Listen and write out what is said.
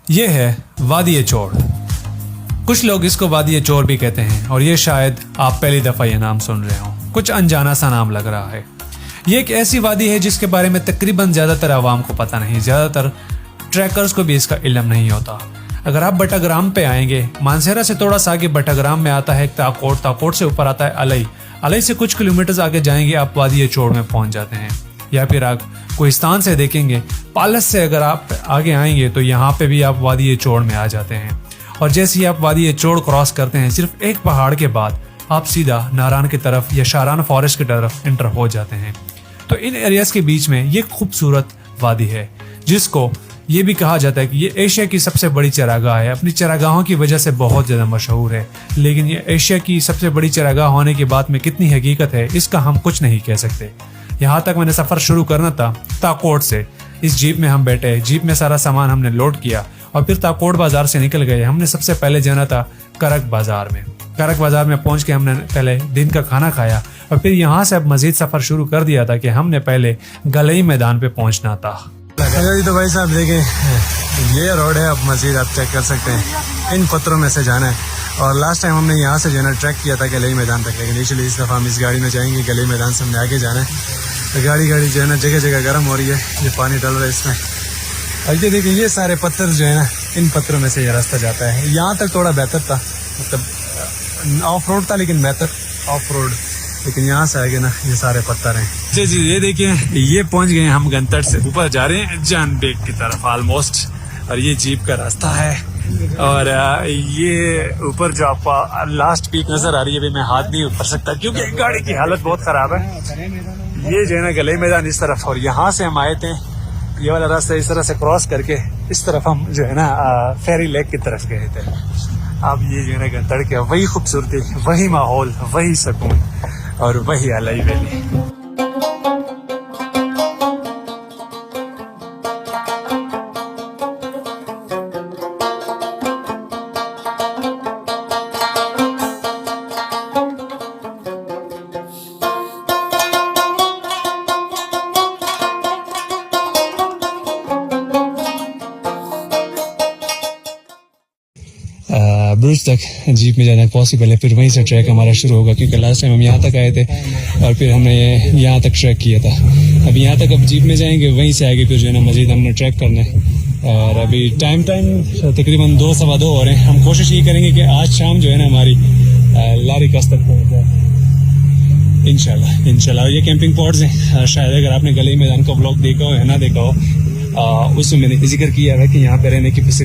ये है वादी चोड़। कुछ लोग इसको वादी चोर भी कहते हैं और ये शायद आप पहली दफ़ा ये नाम सुन रहे हो। कुछ अनजाना सा नाम लग रहा है। ये एक ऐसी वादी है जिसके बारे में तकरीबन ज़्यादातर आवाम को पता नहीं, ज़्यादातर ट्रैकर्स को भी इसका इल्म नहीं होता। अगर आप बटाग्राम पे आएंगे, मानसेरा से थोड़ा सा आगे बटाग्राम में आता है ताकोट, ताकोट से ऊपर आता है अलई, अलई से कुछ किलोमीटर आगे जाएंगे आप वादी चोड़ में पहुंच जाते हैं। या फिर आप कोहिस्तान से देखेंगे, पालस से अगर आप आगे आएंगे तो यहाँ पे भी आप वादी चोड़ में आ जाते हैं। और जैसे ही आप वादी चोड़ क्रॉस करते हैं, सिर्फ एक पहाड़ के बाद आप सीधा नारान की तरफ या शारान फॉरेस्ट की तरफ एंटर हो जाते हैं। तो इन एरियाज के बीच में ये खूबसूरत वादी है जिसको ये भी कहा जाता है कि ये एशिया की सबसे बड़ी चरागाह है। अपनी चरागाहों की वजह से बहुत ज़्यादा मशहूर है, लेकिन ये एशिया की सबसे बड़ी चरागाह होने की बात में कितनी हकीकत है इसका हम कुछ नहीं कह सकते। यहाँ तक मैंने सफ़र शुरू करना था ताकोट से। इस जीप में हम बैठे, जीप में सारा सामान हमने लोड किया और फिर ताकोट बाज़ार से निकल गए। हमने सबसे पहले जाना था करक बाज़ार में। करक बाज़ार में पहुँच के हमने पहले दिन का खाना खाया और फिर यहाँ से अब मज़ीद सफ़र शुरू कर दिया था कि हमने पहले गलई मैदान पे पहुँचना था। तो भाई साहब देखें, ये रोड है, अब मज़ीद आप चेक कर सकते हैं। इन पत्थरों में से जाना है। और लास्ट टाइम हमने यहाँ से जो है ना ट्रैक किया था गलई मैदान तक, लेकिन इसलिए इस दफ़ा हम इस गाड़ी में जाएंगे। गलई मैदान से हमने आगे जाना है। तो गाड़ी जो है ना जगह जगह गर्म हो रही है, ये पानी डल रहा है इसमें। और ये देखिए, ये सारे पत्थर जो है ना, इन पत्थरों में से ये रास्ता जाता है। यहाँ तक थोड़ा बेहतर था, मतलब ऑफ रोड था लेकिन बेहतर ऑफ रोड, लेकिन यहाँ से आगे ना ये सारे पत्थर हैं। जी जी, ये देखिए, ये पहुंच गए हम गंतड़ से ऊपर जा रहे हैं जान बेग की तरफ ऑलमोस्ट। और ये जीप का रास्ता है और ये ऊपर जो आपको लास्ट पीक नजर आ रही है, अभी मैं हाथ नहीं ऊपर सकता क्योंकि गाड़ी की हालत बहुत खराब है। ये जो है ना गलई मैदान इस तरफ, और यहाँ से हम आए थे ये वाला रास्ता इस तरह से क्रॉस करके इस तरफ हम जो है ना फेरी लेक की तरफ गए थे। अब ये जो है ना गंतड़ के वही खूबसूरती, वही माहौल, वही सुकून और वही अलई वैली। ब्रुज तक जीप में जाना पॉसिबल है, फिर वहीं से ट्रैक हमारा शुरू होगा क्योंकि लास्ट टाइम हम यहाँ तक आए थे और फिर हमने यहाँ तक ट्रैक किया था। अब यहाँ तक अब जीप में जाएंगे, वहीं से आगे फिर जो है ना मज़ीद हमने ट्रैक करना है। और अभी टाइम तकरीबन 2 सवा 2 हो रहे हैं। हम कोशिश ये करेंगे कि आज शाम जो है ना हमारी लारी कस तक पहुँच जाए इंशाल्लाह। ये कैंपिंग पॉड्स हैं। शायद अगर आपने गलई मैदान का ब्लॉग देखा हो या ना देखा हो, उसमें मैंने जिक्र किया है कि यहाँ पे रहने की